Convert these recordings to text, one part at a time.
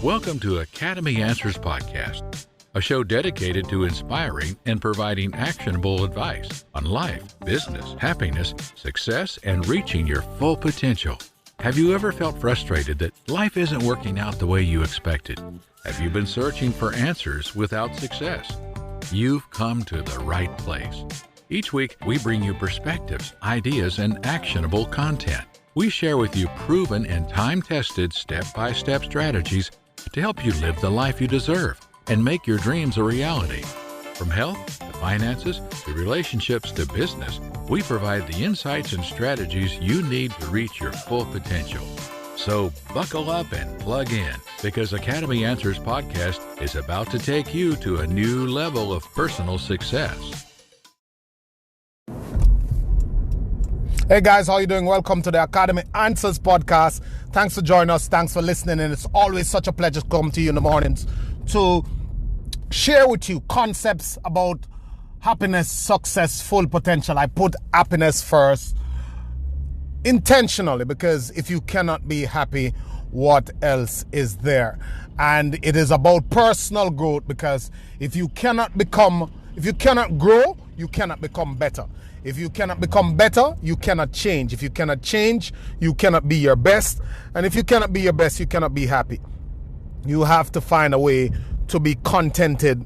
Welcome to Academy Answers Podcast, a show dedicated to inspiring and providing actionable advice on life, business, happiness, success, and reaching your full potential. Have you ever felt frustrated that life isn't working out the way you expected? Have you been searching for answers without success? You've come to the right place. Each week, we bring you perspectives, ideas, and actionable content. We share with you proven and time-tested step-by-step strategies to help you live the life you deserve and make your dreams a reality. From health to finances to relationships to business, we provide the insights and strategies you need to reach your full potential. So buckle up and plug in, because Academy Answers Podcast is about to take you to a new level of personal success. Hey guys, how you doing? Welcome to the Academy Answers Podcast. Thanks for joining us. Thanks for listening. And it's always such a pleasure to come to you in the mornings to share with you concepts about happiness, success, full potential. I put happiness first intentionally, because if you cannot be happy, what else is there? And it is about personal growth, because if you cannot grow, you cannot become better. If you cannot become better, you cannot change. If you cannot change, you cannot be your best. And if you cannot be your best, you cannot be happy. You have to find a way to be contented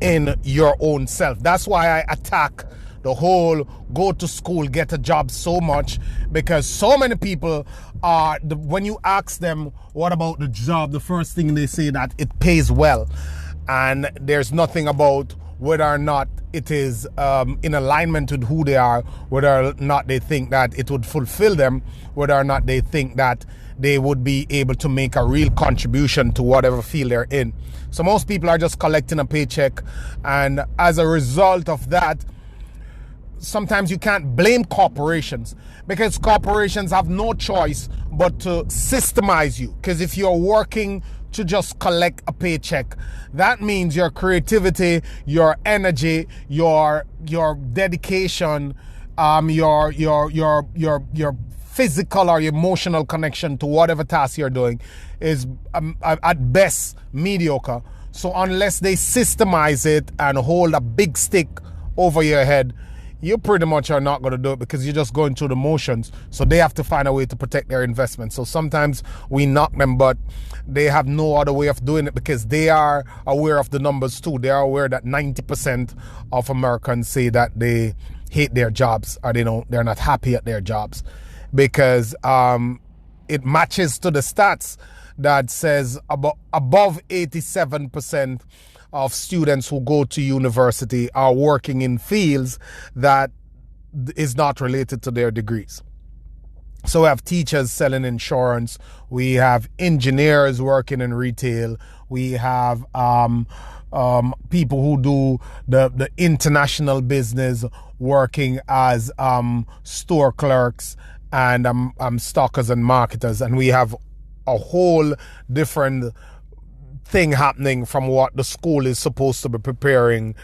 in your own self. That's why I attack the whole go to school, get a job so much, because so many people when you ask them, what about the job? The first thing they say that it pays well. And there's nothing about whether or not it is in alignment with who they are, whether or not they think that it would fulfill them, whether or not they think that they would be able to make a real contribution to whatever field they're in. So most people are just collecting a paycheck, and as a result of that, sometimes you can't blame corporations, because corporations have no choice but to systemize you. Because if you're working to just collect a paycheck, that means your creativity, your energy, your dedication, your physical or emotional connection to whatever task you're doing is at best mediocre. So unless they systemize it and hold a big stick over your head, you pretty much are not going to do it, because you're just going through the motions. So they have to find a way to protect their investment. So sometimes we knock them, but they have no other way of doing it, because they are aware of the numbers too. They are aware that 90% of Americans say that they hate their jobs, or they're not happy at their jobs, because it matches to the stats that says above 87% of students who go to university are working in fields that is not related to their degrees. So we have teachers selling insurance, we have engineers working in retail, we have people who do the international business working as store clerks and stockers and marketers, and we have a whole different thing happening from what the school is supposed to be preparing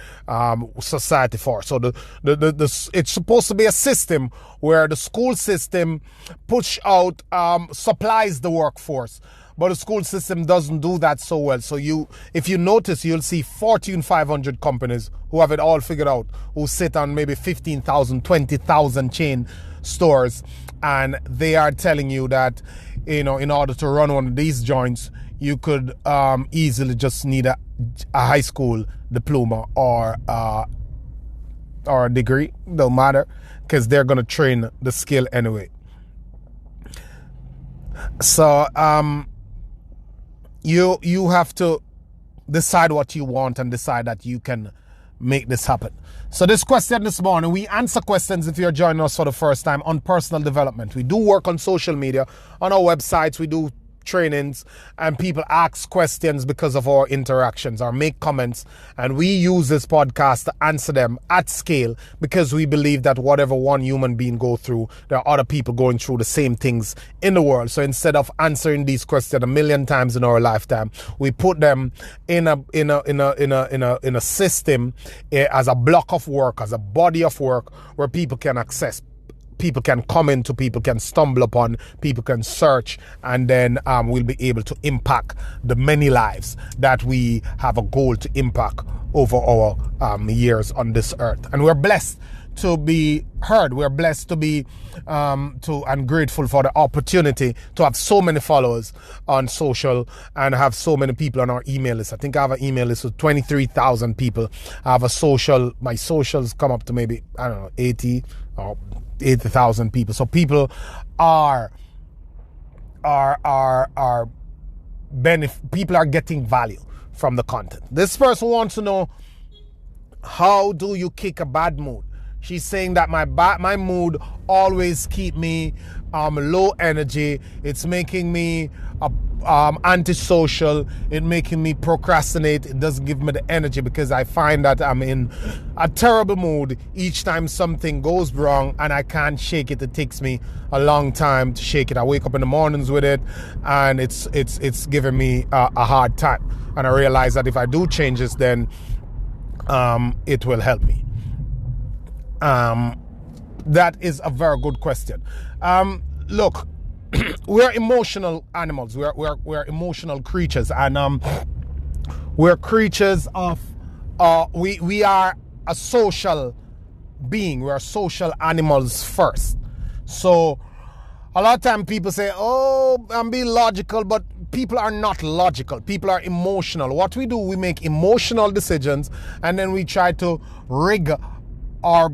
society for. So it's supposed to be a system where the school system push out supplies the workforce, but the school system doesn't do that so well. So if you notice, you'll see Fortune 500 companies who have it all figured out, who sit on maybe 15,000, 20,000 chain stores, and they are telling you that in order to run one of these joints, you could easily just need a high school diploma or a degree. Don't matter, because they're going to train the skill anyway. So you have to decide what you want and decide that you can make this happen. So this question this morning, we answer questions if you're joining us for the first time on personal development. We do work on social media, on our websites, we do trainings, and people ask questions because of our interactions or make comments, and we use this podcast to answer them at scale, because we believe that whatever one human being go through, there are other people going through the same things in the world. So instead of answering these questions a million times in our lifetime, we put them in a system, as a block of work, as a body of work where people can access people can come into, people can stumble upon, people can search, and then we'll be able to impact the many lives that we have a goal to impact over our years on this earth. And we're blessed to be heard. We're blessed to be and grateful for the opportunity to have so many followers on social and have so many people on our email list. I think I have an email list with 23,000 people. I have my socials come up to maybe, 80 or 80,000 people. So people people are getting value from the content. This person wants to know, how do you kick a bad mood? She's saying that my mood always keep me low energy. It's making me antisocial. It's making me procrastinate. It doesn't give me the energy because I find that I'm in a terrible mood each time something goes wrong and I can't shake it. It takes me a long time to shake it. I wake up in the mornings with it, and it's giving me a hard time. And I realize that if I do changes, then it will help me. That is a very good question. Look, we're emotional animals. We're emotional creatures, and we're creatures of we are a social being. We are social animals first. So a lot of time people say, "Oh, I'm being logical," but people are not logical. People are emotional. What we do, we make emotional decisions, and then we try to rig or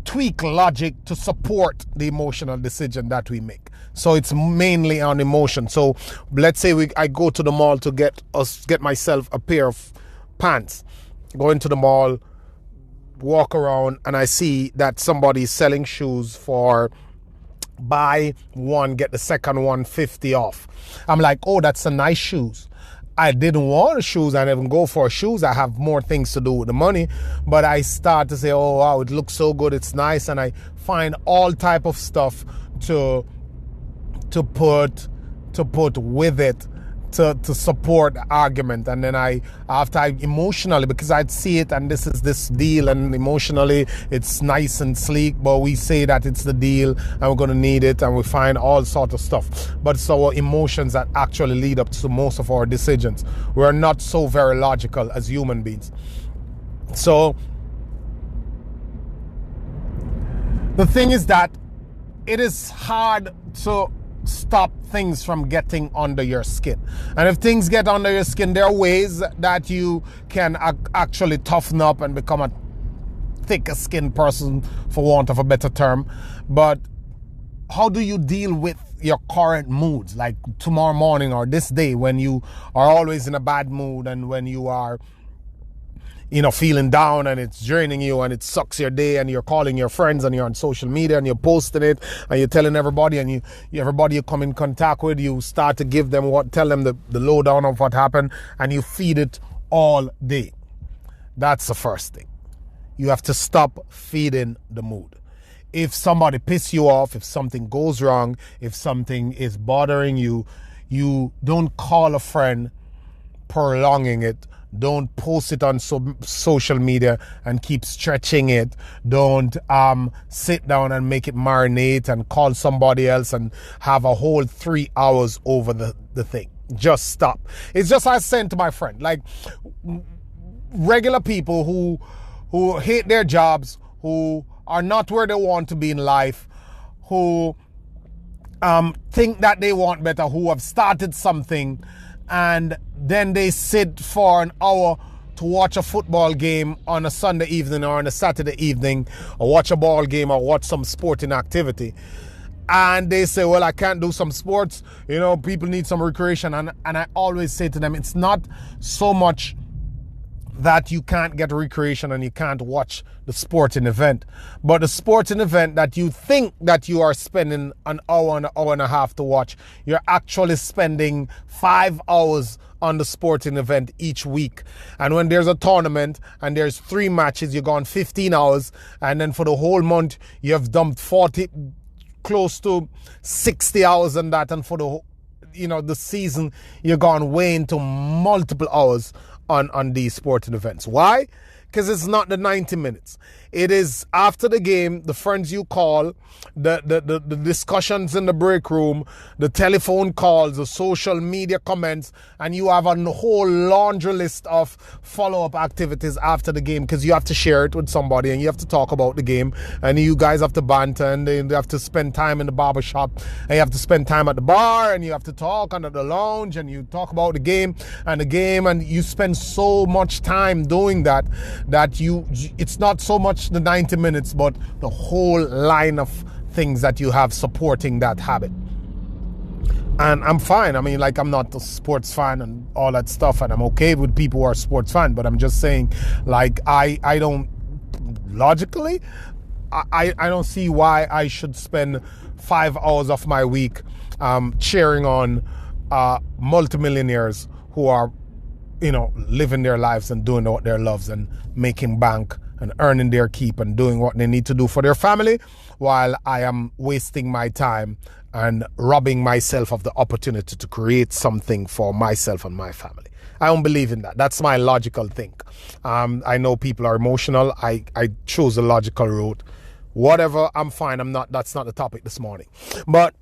tweak logic to support the emotional decision that we make. So it's mainly on emotion. So let's say I go to the mall to get myself a pair of pants. Go into the mall, walk around, and I see that somebody's selling shoes for buy one, get the second one 50 off. I'm like, oh, that's a nice shoes. I didn't want shoes. I didn't go for shoes. I have more things to do with the money. But I start to say, oh, wow, it looks so good. It's nice. And I find all type of stuff to put with it to support the argument. And then after I emotionally, because I'd see it and this is this deal, and emotionally it's nice and sleek, but we say that it's the deal and we're going to need it, and we find all sorts of stuff. But it's our emotions that actually lead up to most of our decisions. We're not so very logical as human beings. So the thing is that it is hard to stop things from getting under your skin. And if things get under your skin, there are ways that you can actually toughen up and become a thicker skinned person, for want of a better term. But how do you deal with your current moods, like tomorrow morning or this day, when you are always in a bad mood, and when you are feeling down and it's draining you and it sucks your day, and you're calling your friends and you're on social media and you're posting it and you're telling everybody, and everybody you come in contact with, you start to tell them the lowdown of what happened, and you feed it all day. That's the first thing. You have to stop feeding the mood. If somebody pisses you off, if something goes wrong, if something is bothering you, you don't call a friend prolonging it. Don't post it on social media and keep stretching it. Don't sit down and make it marinate and call somebody else and have a whole 3 hours over the thing. Just stop. It's just I said to my friend, like, regular people who hate their jobs, who are not where they want to be in life, who think that they want better, who have started something, and then they sit for an hour to watch a football game on a Sunday evening or on a Saturday evening, or watch a ball game or watch some sporting activity. And they say, well, I can't do some sports. People need some recreation. And I always say to them, it's not so much that you can't get recreation and you can't watch the sporting event, but the sporting event that you think that you are spending an hour and a half to watch, you're actually spending 5 hours on the sporting event each week. And when there's a tournament and there's 3 matches, you're gone 15 hours, and then for the whole month you have dumped 40, close to 60 hours on that, and for the season you're gone way into multiple hours on these sporting events. Why? because it's not the 90 minutes. It is after the game, the friends you call, the discussions in the break room, the telephone calls, the social media comments, and you have a whole laundry list of follow-up activities after the game, because you have to share it with somebody and you have to talk about the game, and you guys have to banter, and you have to spend time in the barber shop, and you have to spend time at the bar, and you have to talk under the lounge, and you talk about the game, and you spend so much time doing that it's not so much the 90 minutes, but the whole line of things that you have supporting that habit. And I'm fine. I mean, like, I'm not a sports fan and all that stuff, and I'm okay with people who are sports fan, but I'm just saying, like, I don't, logically, I don't see why I should spend 5 hours of my week cheering on multimillionaires who are, living their lives and doing what they love and making bank and earning their keep and doing what they need to do for their family, while I am wasting my time and robbing myself of the opportunity to create something for myself and my family. I don't believe in that. That's my logical thing. I know people are emotional. I chose a logical route. Whatever, I'm fine. That's not the topic this morning. But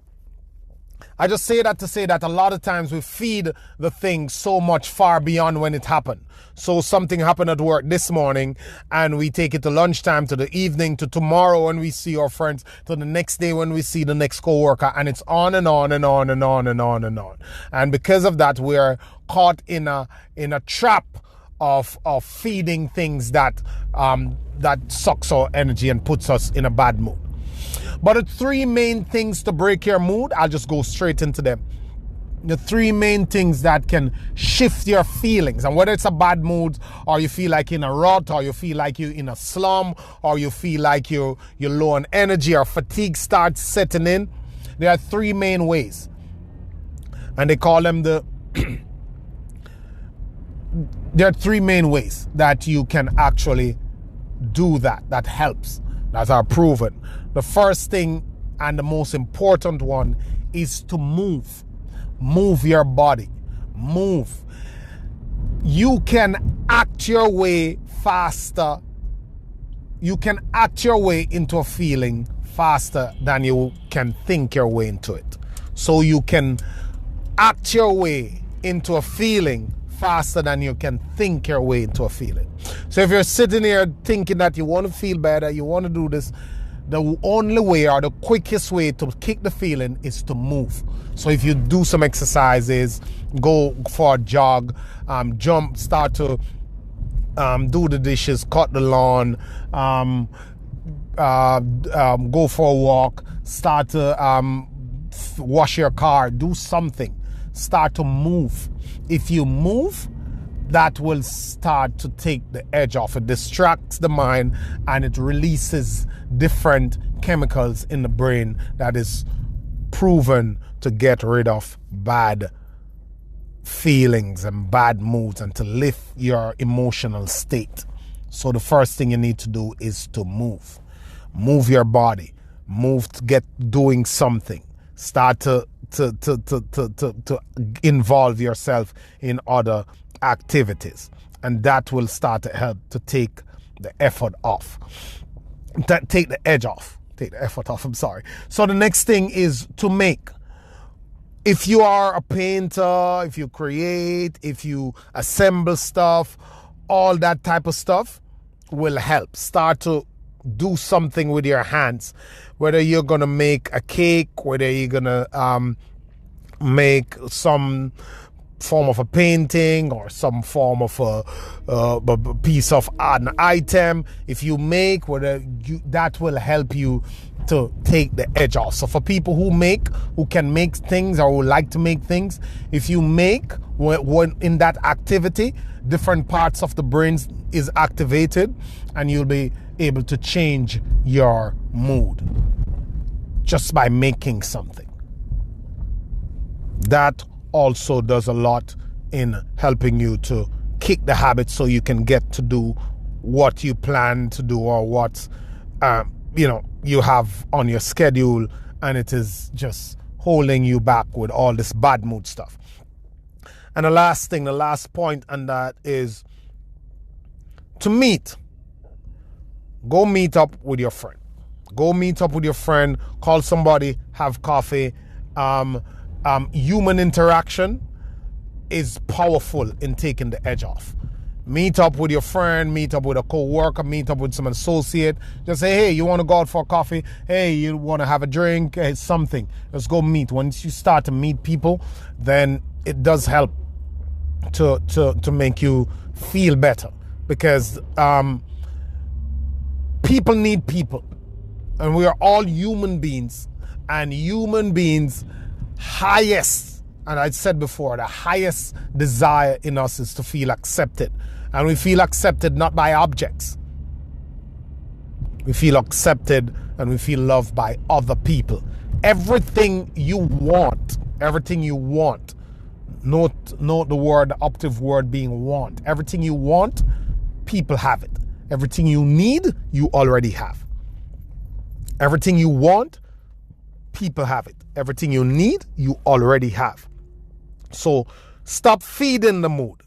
I just say that to say that a lot of times we feed the thing so much far beyond when it happened. So something happened at work this morning, and we take it to lunchtime, to the evening, to tomorrow when we see our friends, to the next day when we see the next coworker, and it's on and on and on and on and on and on. And because of that, we're caught in a trap of feeding things that sucks our energy and puts us in a bad mood. But the three main things to break your mood, I'll just go straight into them. The three main things that can shift your feelings, and whether it's a bad mood, or you feel like you're in a rut, or you feel like you're in a slum, or you feel like you're low on energy, or fatigue starts setting in, there are three main ways. And they call them there are three main ways that you can actually do that helps, that are proven. The first thing and the most important one is to move. Move your body. Move. You can act your way faster. You can act your way into a feeling faster than you can think your way into it. So you can act your way into a feeling faster than you can think your way into a feeling. So if you're sitting here thinking that you want to feel better, you want to do this, the only way or the quickest way to kick the feeling is to move. So if you do some exercises, go for a jog, jump, start to do the dishes, cut the lawn, go for a walk, start to wash your car, do something, start to move. If you move, that will start to take the edge off. It distracts the mind and it releases different chemicals in the brain that is proven to get rid of bad feelings and bad moods and to lift your emotional state. So the first thing you need to do is to move. Move your body. Move to get doing something. Start to involve yourself in other activities, and that will start to help to take the effort off, take the edge off, take the effort off. I'm sorry. So the next thing is to make. If you are a painter, if you create, if you assemble stuff, all that type of stuff will help. Start to do something with your hands, whether you're gonna make a cake, whether you're gonna make some form of a painting or some form of a piece of an item. If you make, that will help you to take the edge off. So for people who can make things or who like to make things, if you make, when in that activity, different parts of the brain is activated, and you'll be able to change your mood just by making something. That also does a lot in helping you to kick the habit so you can get to do what you plan to do or what you have on your schedule, and it is just holding you back with all this bad mood stuff. And the last point, and that is to meet. Go meet up with your friend. Go meet up with your friend. Call somebody. Have coffee. Human interaction is powerful in taking the edge off. Meet up with your friend, meet up with a co-worker, meet up with some associate. Just say, hey, you want to go out for coffee? Hey, you want to have a drink? Hey, something. Let's go meet. Once you start to meet people, then it does help to make you feel better, because people need people, and we are all human beings, and human beings highest, and I said before, the highest desire in us is to feel accepted. And we feel accepted not by objects. We feel accepted and we feel loved by other people. Everything you want, note the word, the operative word being want. Everything you want, people have it. Everything you need, you already have. Everything you want, people have it. Everything you need, you already have. So stop feeding the mood.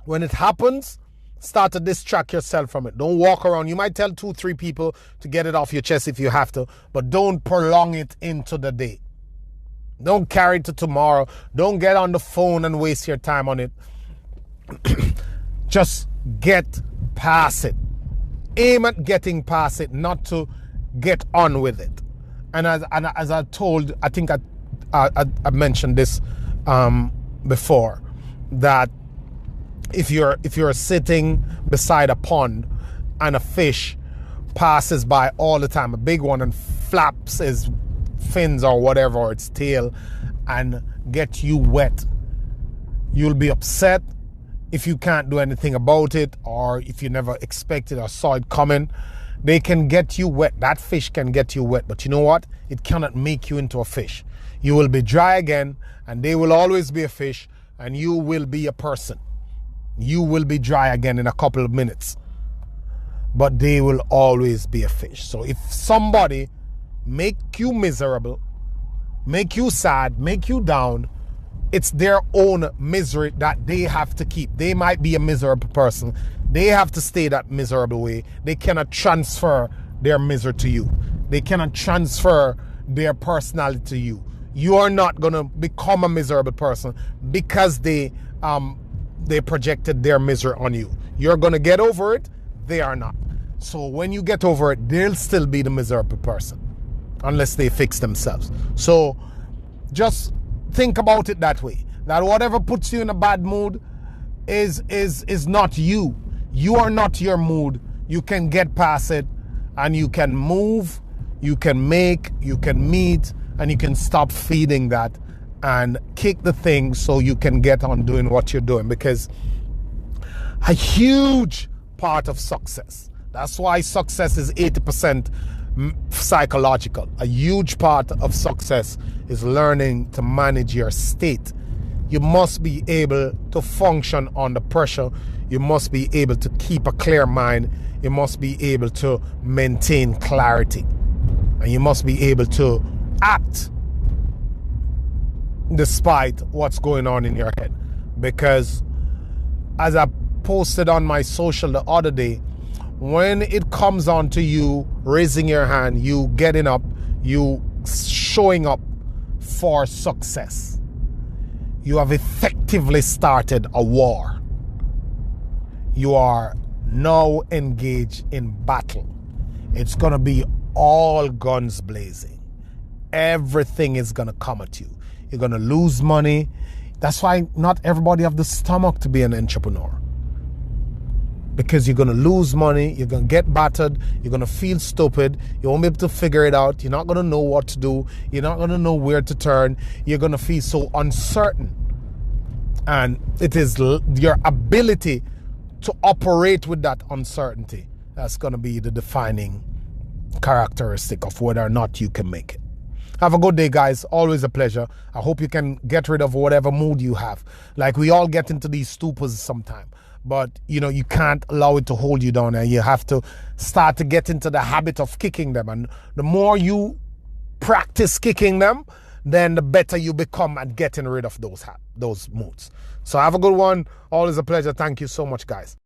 When it happens, start to distract yourself from it. Don't walk around. You might tell 2-3 people to get it off your chest if you have to, but don't prolong it into the day. Don't carry it to tomorrow. Don't get on the phone and waste your time on it. Just get past it. Aim at getting past it, not to get on with it. And as I told, I think I mentioned this before, that if you're sitting beside a pond and a fish passes by all the time, a big one, and flaps his fins or whatever, or its tail, and get you wet, you'll be upset if you can't do anything about it, or if you never expected or saw it coming. They can get you wet. That fish can get you wet, but you know what? It cannot make you into a fish. You will be dry again, and they will always be a fish, and you will be a person. You will be dry again in a couple of minutes, but they will always be a fish. So if somebody make you miserable, make you sad, make you down, it's their own misery that they have to keep. They might be a miserable person. They have to stay that miserable way. They cannot transfer their misery to you. They cannot transfer their personality to you. You are not going to become a miserable person because they projected their misery on you. You're going to get over it. They are not. So when you get over it, they'll still be the miserable person unless they fix themselves. So just think about it that way, that whatever puts you in a bad mood is not you. You are not your mood. You can get past it, and you can move, you can make, you can meet, and you can stop feeding that and kick the thing so you can get on doing what you're doing. Because a huge part of success, that's why success is 80% psychological. A huge part of success is learning to manage your state. You must be able to function under pressure. You must be able to keep a clear mind. You must be able to maintain clarity. And you must be able to act despite what's going on in your head. Because as I posted on my social the other day, when it comes on to you raising your hand, you getting up, you showing up for success, you have effectively started a war. You are now engaged in battle. It's going to be all guns blazing. Everything is going to come at you. You're going to lose money. That's why not everybody have the stomach to be an entrepreneur. Because you're going to lose money, you're going to get battered, you're going to feel stupid, you won't be able to figure it out, you're not going to know what to do, you're not going to know where to turn, you're going to feel so uncertain. And it is your ability to operate with that uncertainty that's going to be the defining characteristic of whether or not you can make it. Have a good day, guys. Always a pleasure. I hope you can get rid of whatever mood you have. Like, we all get into these stupors sometime. But, you can't allow it to hold you down, and you have to start to get into the habit of kicking them. And the more you practice kicking them, then the better you become at getting rid of those moods. So have a good one. Always a pleasure. Thank you so much, guys.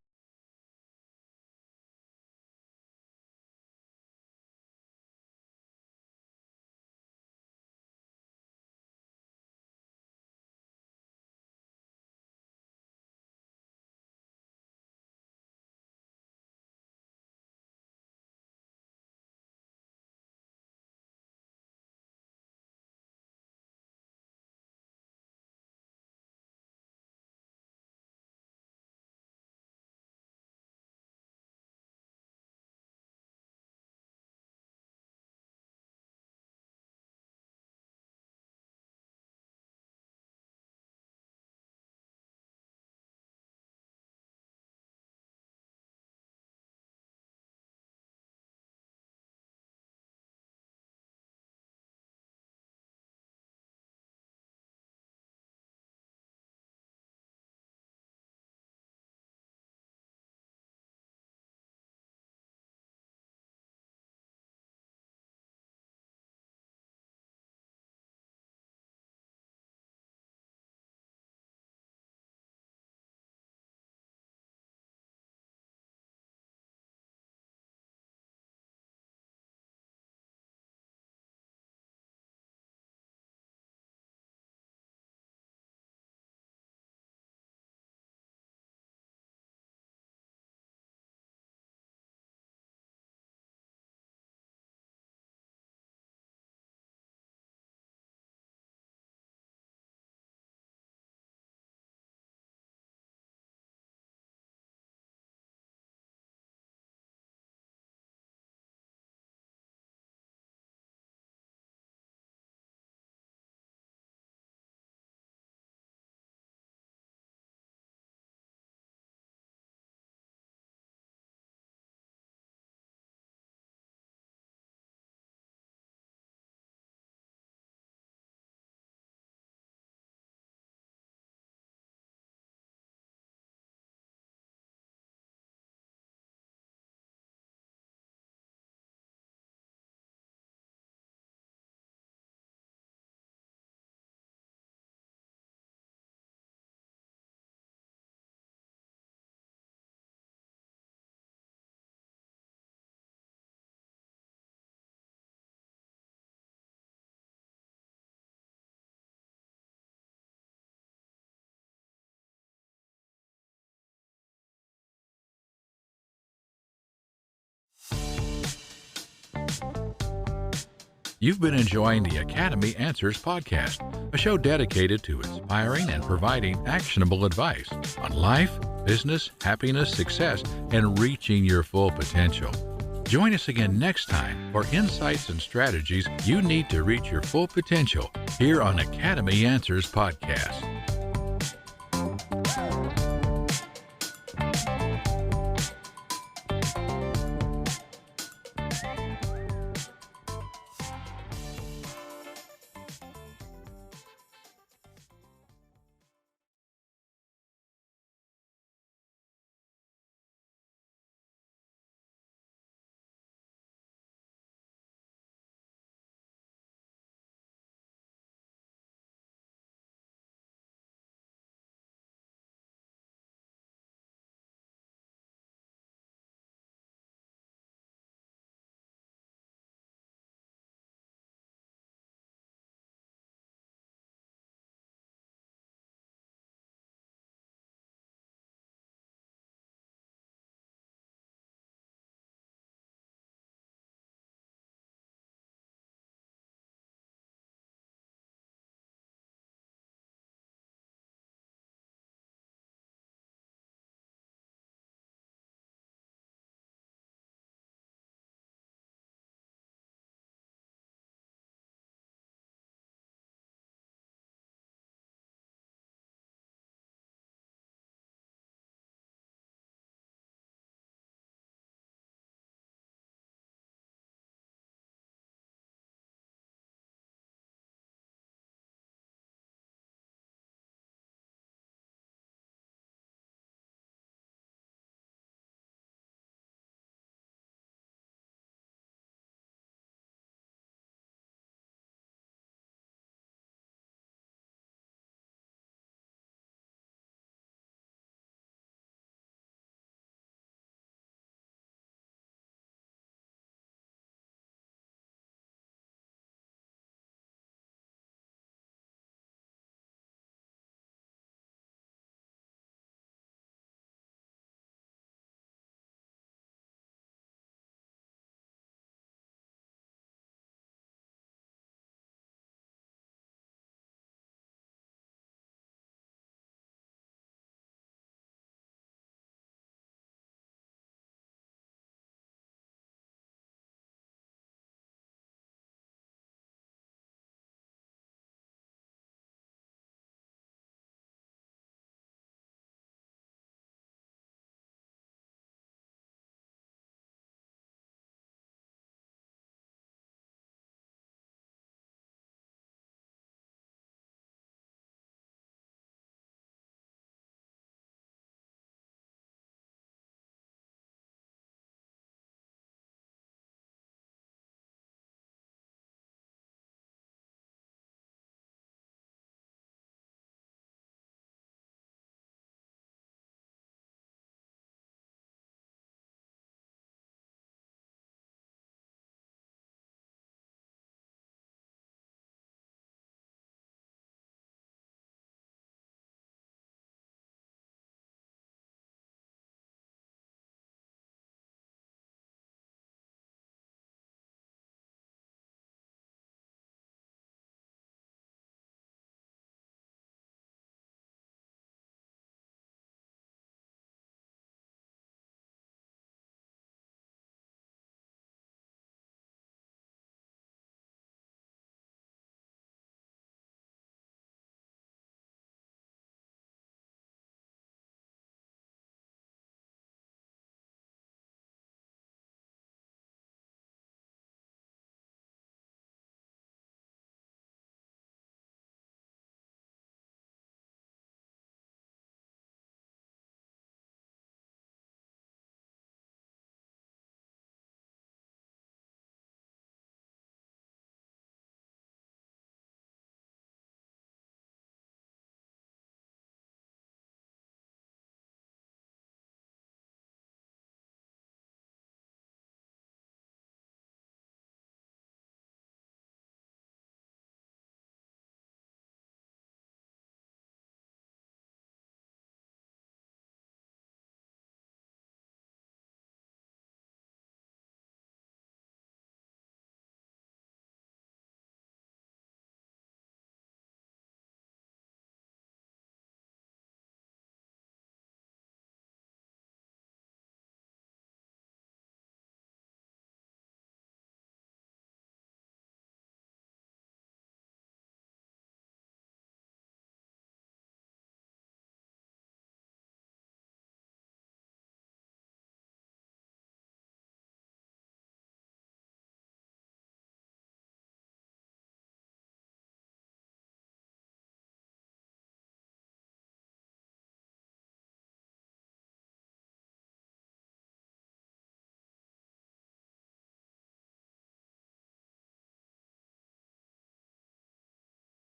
You've been enjoying the Academy Answers podcast, a show dedicated to inspiring and providing actionable advice on life, business, happiness, success, and reaching your full potential. Join us again next time for insights and strategies you need to reach your full potential here on Academy Answers podcast.